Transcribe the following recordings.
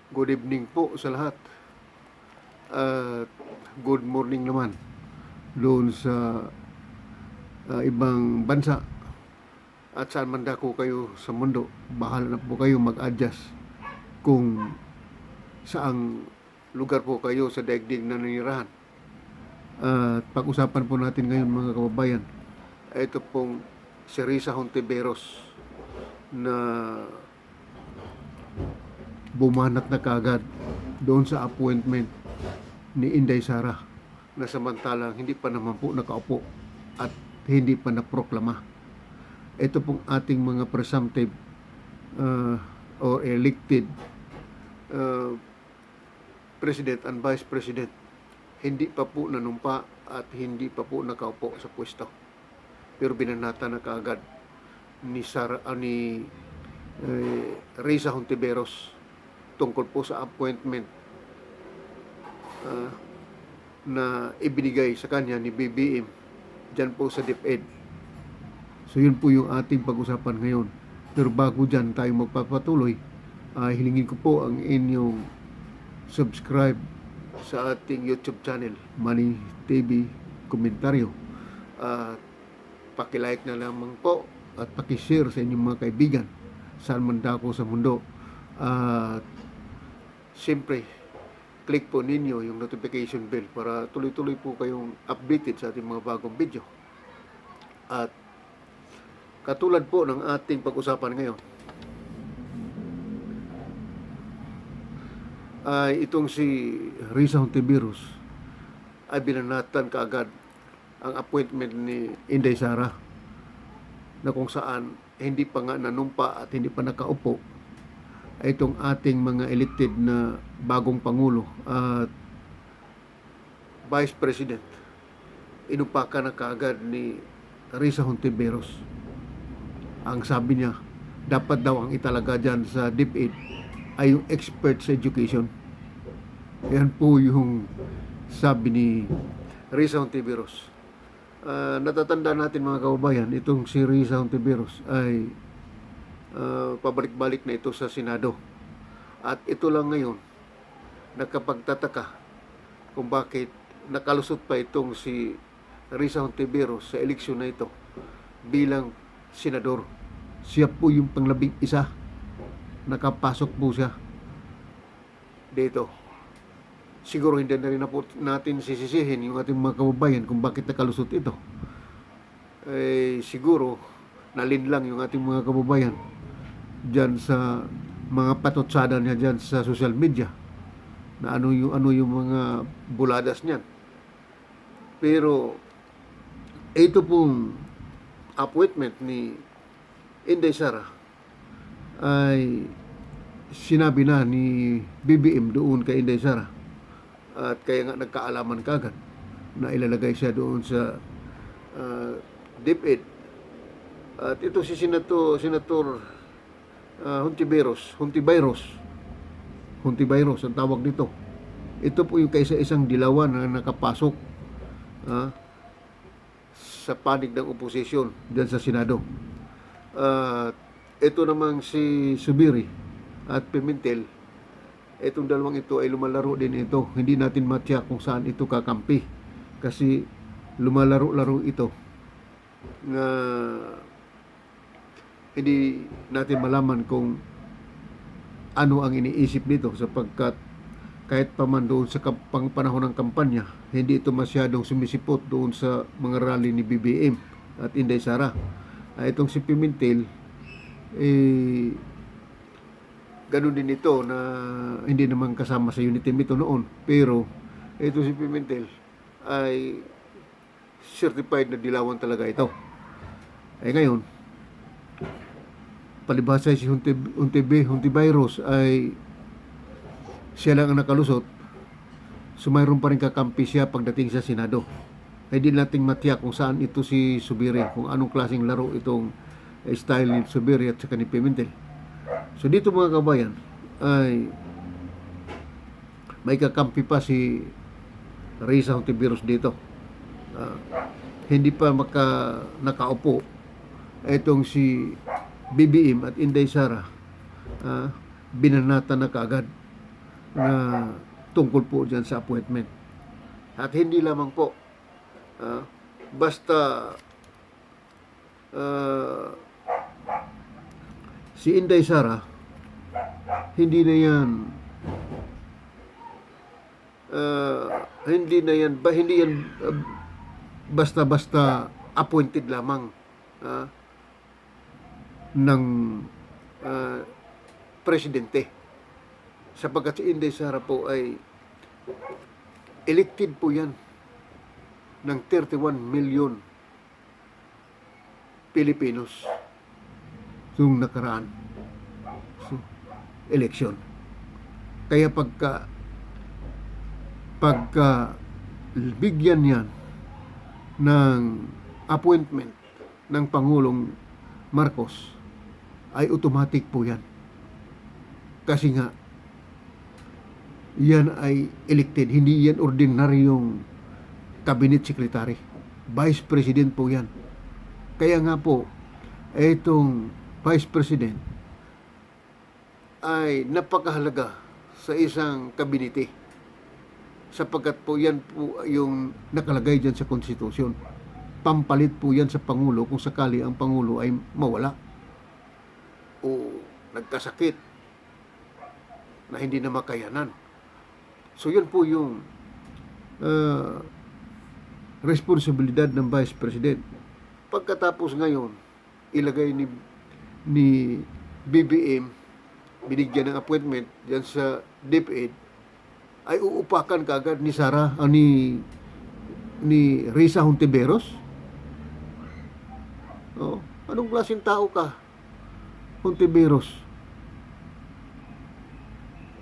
Good evening po sa lahat. At good morning naman doon sa ibang bansa at saan man dako kayo sa mundo. Bahala na po kayo mag-adjust kung saang lugar po kayo sa daigdig na nanirahan. At pag-usapan po natin ngayon mga kababayan, ito pong si Risa Hontiveros na bumanat na kagad doon sa appointment ni Inday Sara na samantalang hindi pa naman po nakaupo at hindi pa naproklama. Ito pong ating mga presumptive or elected President and Vice President hindi pa po nanumpa at hindi pa po nakaupo sa pwesto. Pero binanata na kaagad ni Risa Hontiveros tungkol po sa appointment na ibinigay sa kanya ni BBM dyan po sa DepEd. So yun po yung ating pag-usapan ngayon. Pero bago dyan tayo magpapatuloy, hilingin ko po ang inyong subscribe sa ating YouTube channel, Money TV Komentaryo. Paki-like na lamang po at paki-share sa inyong mga kaibigan saan man dako sa mundo. Siyempre, click po ninyo yung notification bell para tuloy-tuloy po kayong updated sa ating mga bagong video. At katulad po ng ating pag-usapan ngayon, ay itong si Risa Hontiveros ay binanatan kaagad ang appointment ni Inday Sara na kung saan hindi pa nga nanumpa at hindi pa nakaupo ay itong ating mga elected na bagong Pangulo at Vice President. Inupakan na kaagad ni Risa Hontiveros. Ang sabi niya, dapat daw ang italaga dyan sa DepEd ay yung expert sa education. Yan po yung sabi ni Risa Hontiveros. Natatanda natin mga kababayan, itong si Risa Hontiveros ay pabalik-balik na ito sa Senado. At ito lang ngayon nakapagtataka kung bakit nakalusot pa itong si Risa Hontiveros sa eleksyon na ito bilang senador. Siya po yung pang-11 nakapasok po siya dito. Siguro hindi na rin na po natin sisisihin yung ating mga kababayan kung bakit nakalusot ito. Siguro nalinlang yung ating mga kababayan dyan sa mga patotsada niya dyan sa social media na ano yung mga buladas niyan. Pero ito pong appointment ni Inday Sara ay sinabi na ni BBM doon kay Inday Sara at kaya nga nagkaalaman kagad na ilalagay siya doon sa DepEd. At ito si Senator Hontiveros ang tawag dito. Ito po yung kaisa-isang dilawan na nakapasok sa panig ng oposisyon dyan sa Senado. Ito namang si Subiri at Pimentel, itong dalawang ito ay lumalaro din ito. Hindi natin matiyak kung saan ito kakampi kasi lumalaro-laro ito na hindi natin malaman kung ano ang iniisip nito sapagkat kahit pa man doon sa panahon ng kampanya, hindi ito masyadong sumisipot doon sa mga rally ni BBM at Inday Sara. Itong si Pimentel, ganun din ito na hindi naman kasama sa unity ito noon. Pero ito si Pimentel ay certified na dilawan talaga ito. Ngayon, palibhasa si Hontiveros ay siya lang ang nakalusot, so mayroon pa rin kakampi siya pagdating sa Senado. Hindi nating matiyak kung saan ito si Subiri, kung anong klaseng laro itong style ni Subiri at saka ni Pimentel. So dito mga kabayan ay may kakampi pa si Risa Hontiveros dito. Hindi pa nakaupo itong si BBM at Inday Sara. Binanata na kaagad na tungkol po dyan sa appointment. At hindi lamang po, basta si Inday Sara, hindi na yan hindi yan basta-basta appointed lamang ng presidente, sapagkat si Inday Sara po ay elected po yan ng 31 million Pilipinos yung nakaraan election. Kaya pagka bigyan yan ng appointment ng Pangulong Marcos, ay automatic po yan. Kasi nga, yan ay elected. Hindi yan ordinaryong cabinet secretary. Vice President po yan. Kaya nga po, itong Vice President ay napakahalaga sa isang kabinete, sapagkat po yan po yung nakalagay dyan sa konstitusyon. Pampalit po yan sa Pangulo kung sakali ang Pangulo ay mawala o nagkasakit na hindi na makayanan. So yun po yung responsibilidad ng Vice President. Pagkatapos ngayon, ilagay ni BBM, binigyan ng appointment diyan sa DepEd, ay uupakan kaagad ni Sara, ni Risa Hontiveros. Oh, anong klaseng tao ka, Hontiveros?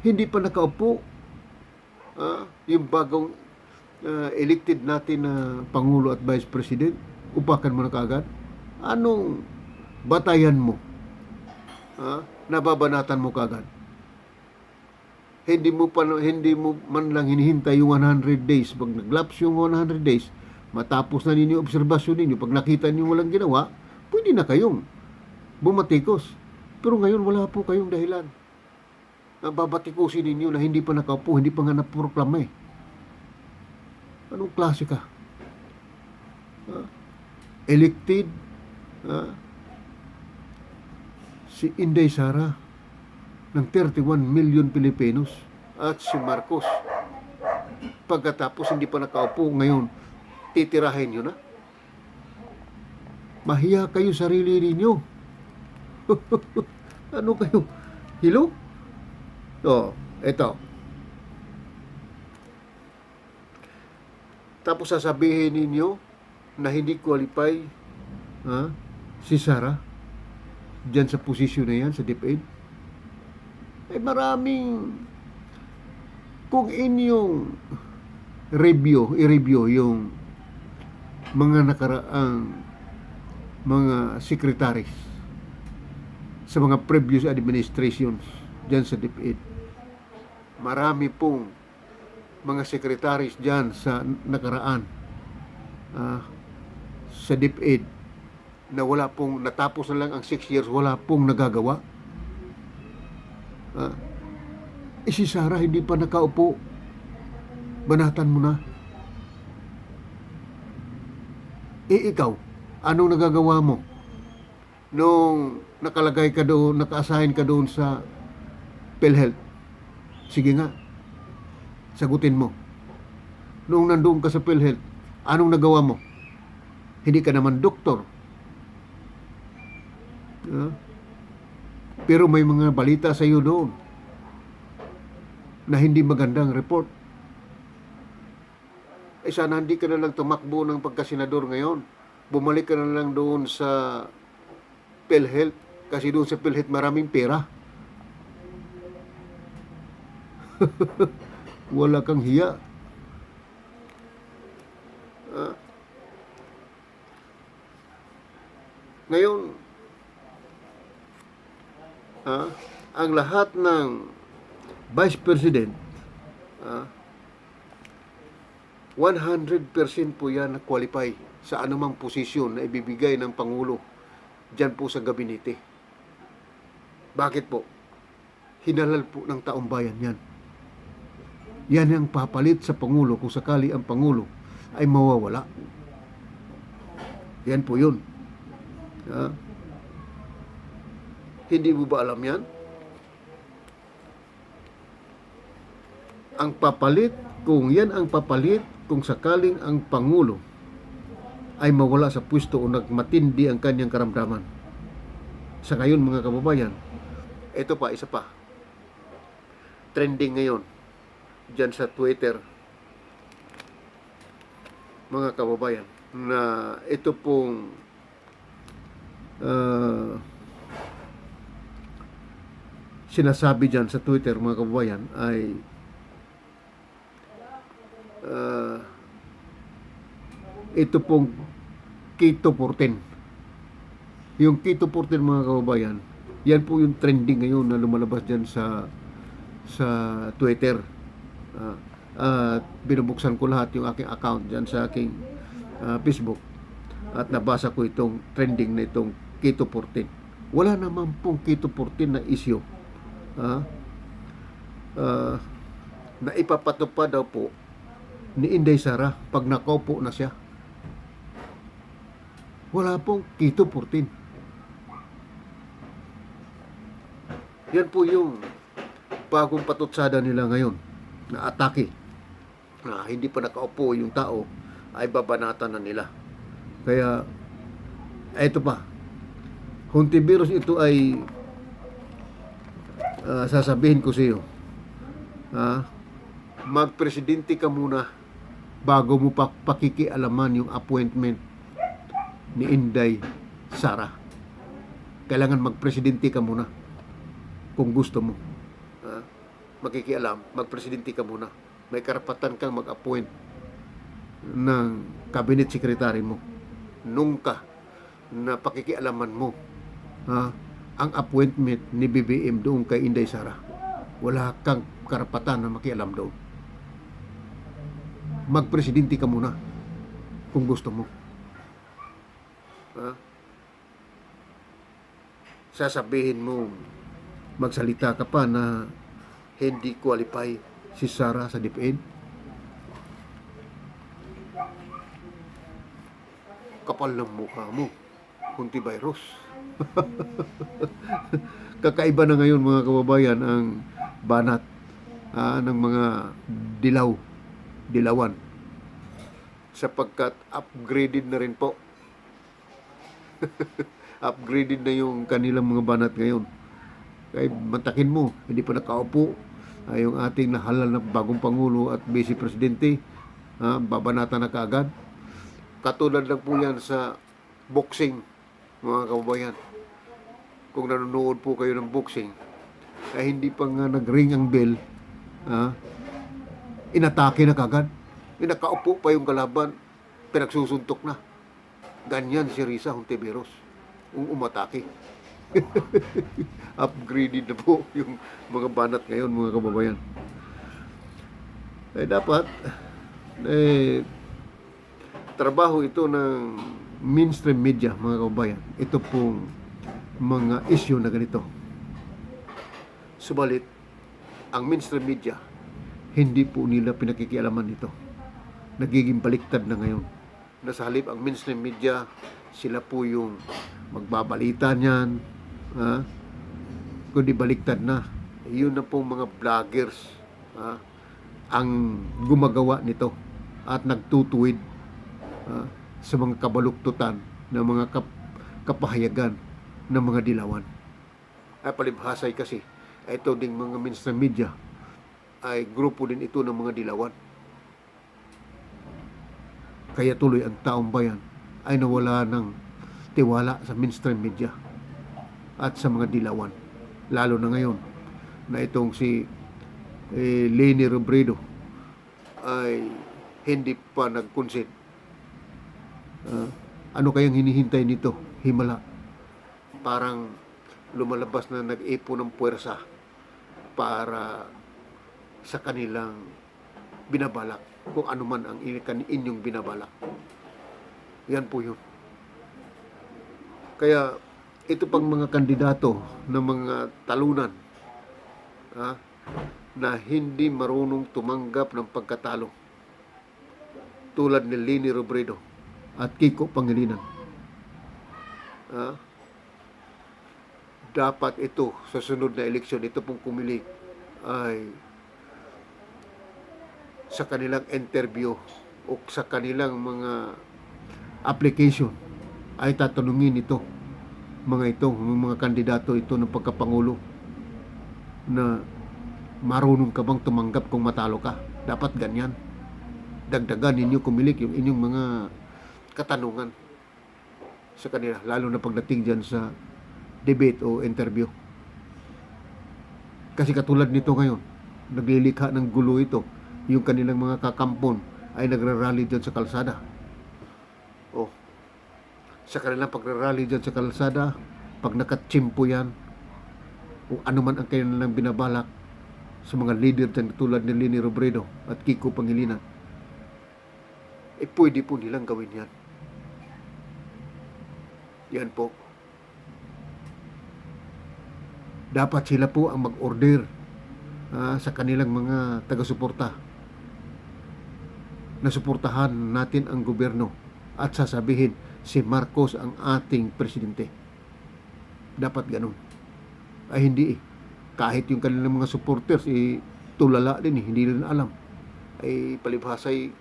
Hindi pa nakaupo yung bagong elected natin na Pangulo at Vice President, upakan mo na kaagad. Anong batayan mo? Nababanatan mo kaagad. Hindi mo man lang hinihintay yung 100 days. Pag naglaps yung 100 days, matapos na ninyo obserbasyon ninyo, pag nakita niyo walang ginawa, pwede na kayong bumatikos. Pero ngayon wala po kayong dahilan. Babatikusin ninyo na hindi pa nakaupo, hindi pa nga naproklama eh. Anong klase ka? Elected si Inday Sara ng 31 million Pilipinos at si Marcos. Pagkatapos hindi pa nakaupo, ngayon titirahin nyo na. Mahiya kayo sarili ninyo. Ano kayo? Hello? Eto. Tapos sasabihin ninyo na hindi qualify si Sara diyan sa posisyon na yan sa DepEd. Maraming, kung inyong i-review yung mga nakaraang mga secretaries sa mga previous administrations diyan sa DepEd, marami pong mga secretaries diyan sa nakaraan sa DepEd na wala pong, natapos na lang ang 6 years, wala pong nagagawa. Si Sara hindi pa nakaupo, banatan mo na. Ikaw, anong nagagawa mo nung nakalagay ka doon, naka-assign ka doon sa PhilHealth? Sige nga, sagutin mo. Nung nandoon ka sa PhilHealth, anong nagawa mo? Hindi ka naman doktor. Pero may mga balita sa iyo doon na hindi magandang report. Sana hindi ka na lang tumakbo ng pagkasenador ngayon. Bumalik ka na lang doon sa PhilHealth, kasi doon sa PhilHealth maraming pera. Wala kang hiya. Ngayon, ang lahat ng Vice President, 100% po yan na qualify sa anumang posisyon na ibibigay ng Pangulo dyan po sa gabinete. Bakit po? Hinalal po ng taong bayan yan. Yan ang papalit sa Pangulo kung sakali ang Pangulo ay mawawala. Yan po yun. Ha? Hindi mo ba alam yan? Ang papalit, kung yan ang papalit, kung sakaling ang Pangulo ay mawala sa pwesto o nagmatindi ang kanyang karamdaman. Sa ngayon mga kababayan, ito pa, isa pa. Trending ngayon dyan sa Twitter, mga kababayan, na ito pong sinasabi dyan sa Twitter, mga kababayan, ay ito pong Keto 14. Yung Keto 14, mga kababayan, yan po yung trending ngayon na lumalabas dyan sa Twitter. At binubuksan ko lahat yung aking account dyan sa aking Facebook at nabasa ko itong trending na itong Keto 14. Wala naman pong Keto 14 na issue na ipapatupad daw po ni Inday Sara pag nakaupo na siya. Wala pong Keto 14. Yan po yung bagong patutsada nila ngayon na atake. Hindi pa nakaupo yung tao ay babanatan na nila. Kaya ito pa, Hontiveros, ito ay sasabihin ko sa iyo, magpresidente ka muna bago mo pakikialaman yung appointment ni Inday Sara. Kailangan magpresidente ka muna kung gusto mo makikialam, magpresidente ka muna. May karapatan kang mag-appoint ng cabinet secretary mo nung ka na pakikialaman mo ang appointment ni BBM doon kay Inday Sara. Wala kang karapatan na makialam doon. Magpresidente ka muna kung gusto mo. Sasabihin mo, magsalita ka pa na hindi qualify si Sara sa DepEd. Kapal ng mukha mo, Hontiveros. Kakaiba na ngayon, mga kababayan, ang banat ng mga dilawan, sapagkat upgraded na rin po. Upgraded na yung kanilang mga banat ngayon. Kaya matakin mo, hindi pa nakaupo yung ating nahalal na bagong Pangulo at Vice Presidente, babanata na kaagad. Katulad lang po yan sa boxing, mga kababayan. Kung nanonood po kayo ng boxing, ay hindi pa nga nag-ring ang bell, inatake na kagad. Nakaupo pa yung kalaban, pinagsusuntok na. Ganyan si Risa Hontiveros, umatake. Upgraded na po yung mga banat ngayon, mga kababayan. Ay dapat trabaho ito ng mainstream media, mga kababayan. Ito pong mga issue na ganito. Subalit, ang mainstream media, hindi po nila pinakikialaman ito. Nagiging baliktad na ngayon. Nasa halip ang mainstream media, sila po yung magbabalita niyan, kundi baliktad na. Yun na po mga vloggers ang gumagawa nito at nagtutuwid sa mga kabaluktutan ng mga kapahayagan ng mga dilawan. Ay palibhasay kasi, ito ding mga mainstream media ay grupo din ito ng mga dilawan. Kaya tuloy ang taong bayan ay nawala ng tiwala sa mainstream media at sa mga dilawan. Lalo na ngayon na itong si Leni Robredo ay hindi pa nag-concede. Ano kayang hinihintay nito? Himala. Parang lumalabas na nag-ipo ng puwersa para sa kanilang binabalak, kung ano man ang inyong binabalak. Yan po yun. Kaya ito pang mga kandidato ng mga talunan, na hindi marunong tumanggap ng pagkatalo tulad ni Leni Robredo at Kiko Pangilinan. Dapat ito sa sunod na eleksyon, ito pong kumilig ay sa kanilang interview o sa kanilang mga application ay tatanungin ito mga kandidato ito ng pagkapangulo na marunong ka bang tumanggap kung matalo ka. Dapat ganyan. Dagdagan ninyo kumilik yung inyong mga katanungan sa kanila, lalo na pagdating dyan sa debate o interview. Kasi katulad nito ngayon, naglilikha ng gulo ito. Yung kanilang mga kakampon ay nagrarally dyan sa kalsada. Sa kanilang pagrarally dyan sa kalsada, pag nakatsimpo yan, o ano man ang kanilang binabalak sa mga leader dyan tulad ni Leni Robredo at Kiko Pangilinan, pwede po nilang gawin yan. Yan po. Dapat sila po ang mag-order sa kanilang mga taga-suporta na suportahan natin ang gobyerno at sasabihin si Marcos ang ating presidente. Dapat ganun. Ay hindi eh. Kahit yung kanilang mga supporters tulala din hindi rin alam. Ay palibhasay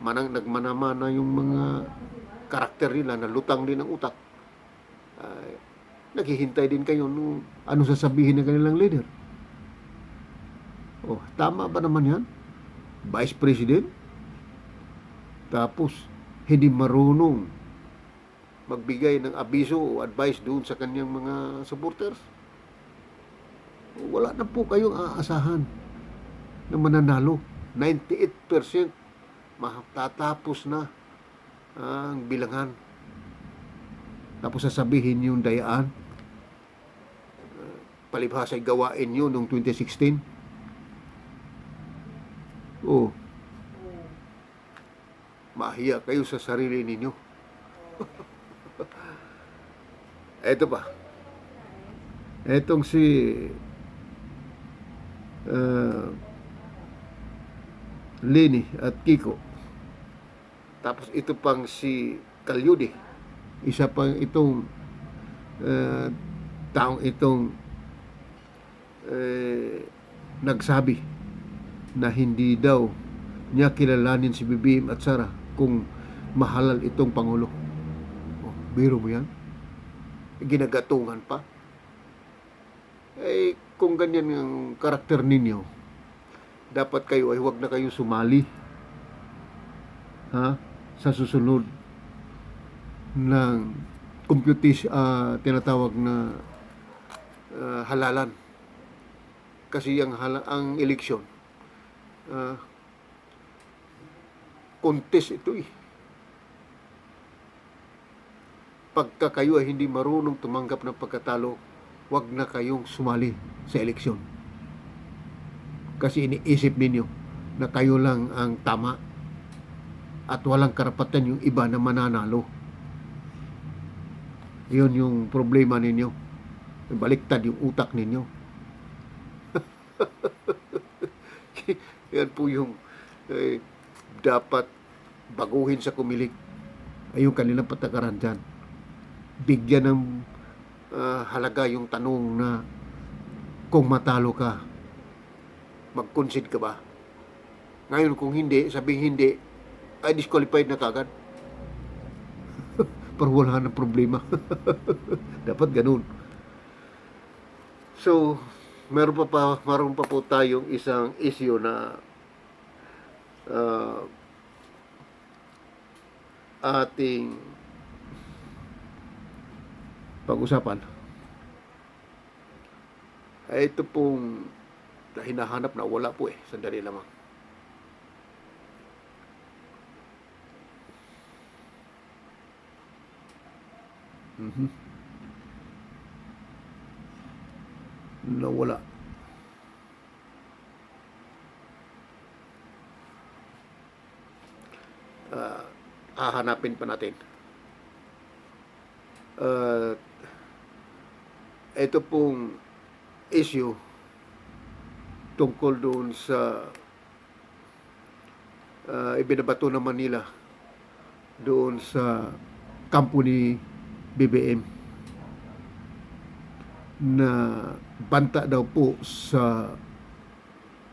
nagmanamana yung mga karakter nila na lutang din ang utak. Naghihintay din kayo nung ano sasabihin ng kanilang leader. Tama ba naman yan? Vice President? Tapos hindi marunong magbigay ng abiso o advice doon sa kanyang mga supporters. Wala na po kayong aasahan na mananalo. 98% matatapos na ang bilangan. Tapos sasabihin yung dayaan, palibhasa ay gawain nyo noong 2016. Mahiya kayo sa sarili ninyo. Eto pa. Etong si Leni at Kiko. Tapos ito pang si Calyude. Isa pang itong taong itong nagsabi na hindi daw niya kilalanin si BBM at Sara kung mahalal itong Pangulo. Biro mo yan? Ginagatungan pa. Kung ganyan ang karakter ninyo, dapat kayo ay huwag na kayo sumali sa susunod ng tinatawag na halalan. Kasi ang eleksyon, contest ito eh. Pagka kayo ay hindi marunong tumanggap ng pagkatalo, wag na kayong sumali sa eleksyon. Kasi iniisip ninyo na kayo lang ang tama at walang karapatan yung iba na mananalo. Yun yung problema ninyo. Baliktad yung utak ninyo. Yan po yung dapat baguhin sa kumilig. Ay yung kanilang patakaran dyan. Bigyan ng halaga yung tanong na kung matalo ka, mag-concede ka ba? Ngayon kung hindi, sabihin hindi, ay disqualified na kagad. Pero wala na problema. Dapat ganun. So, meron pa po tayong isang issue na ating pag-usapan. Ito pong hinahanap na wala po sandali lamang. Nawala. Hahanapin pa natin. Ito pong issue tungkol doon sa ibinabato naman nila doon sa kampo ni BBM na banta daw po sa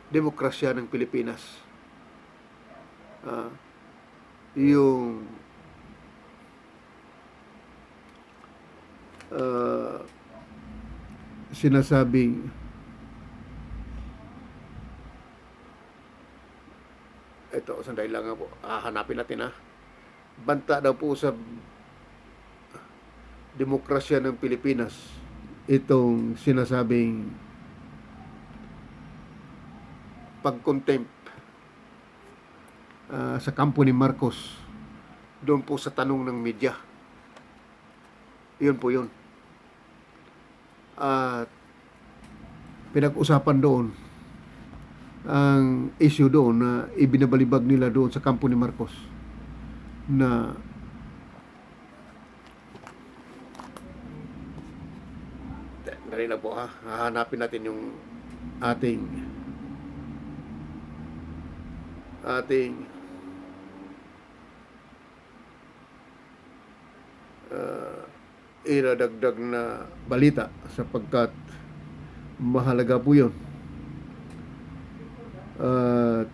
demokrasya ng Pilipinas. Yung sinasabing ito, sandali lang po. Hanapin natin banta daw po sa demokrasya ng Pilipinas itong sinasabing pag-contempt sa kampo ni Marcos doon po sa tanong ng media. Yun po yun. At pinag-usapan doon ang issue doon na ibinabalibag nila doon sa kampo ni Marcos na dali lang po hahanapin natin yung ating iradagdag na balita sapagkat mahalaga po yun. At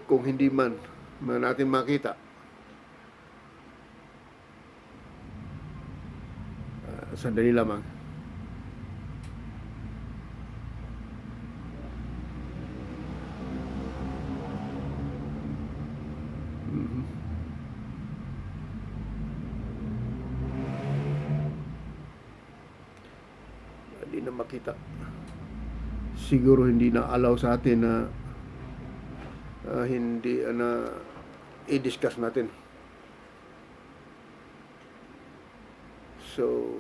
kung hindi man natin makita, sandali lamang. Hindi na makita. Siguro hindi na allow sa atin na hindi na i-discuss natin. So,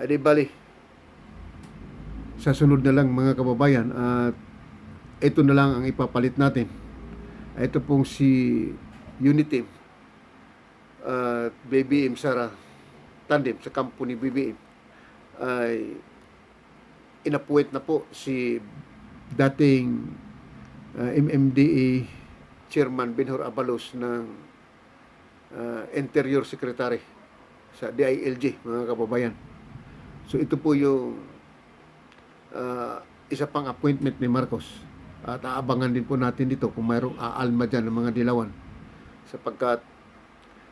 di bali, sa sunod na lang mga kababayan, at ito na lang ang ipapalit natin. Ito pong si Unity at BBM Sara tandem sa kampo ni BBM ay inapuwit na po si dating MMDA Chairman Benhur Abalos ng Interior Secretary sa DILG, mga kababayan. So ito po yung isa pang appointment ni Marcos. At aabangan din po natin dito kung mayroong aalma dyan ng mga dilawan. Sapagkat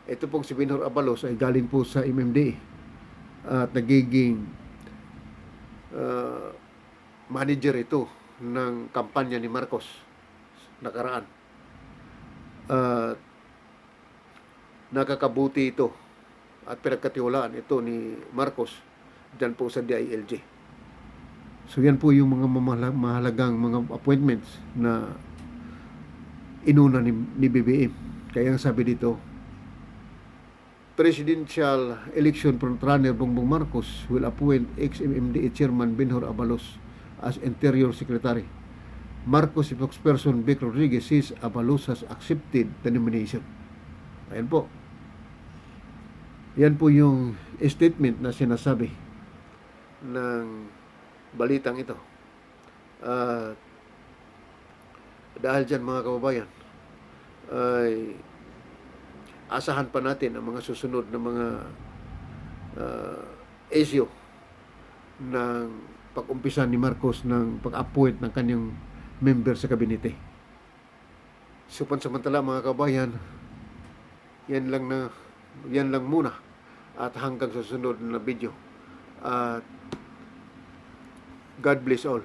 ito pong si Benhur Abalos ay galing po sa MMDA at nagiging manager ito ng kampanya ni Marcos nakaraan. Nakakabuti ito at pinagkatiwalaan ito ni Marcos dyan po sa DILG. So yan po yung mga mahalagang mga appointments na inuna ni BBM. Kaya ang sabi dito, Presidential Election Frontrunner Bongbong Marcos will appoint ex-MMDA Chairman Benhur Abalos as Interior Secretary. Marcos spokesperson Vic Rodriguez says Abalos has accepted the nomination. Ayan po. Yan po yung statement na sinasabi ng balitang ito. Dahil dyan mga kababayan, ay asahan pa natin ang mga susunod na mga issue ng pag-umpisa ni Marcos ng pag-appoint ng kanyang member sa kabinete. So pansamantala mga kababayan, yan lang muna at hanggang sa susunod na video. At God bless all.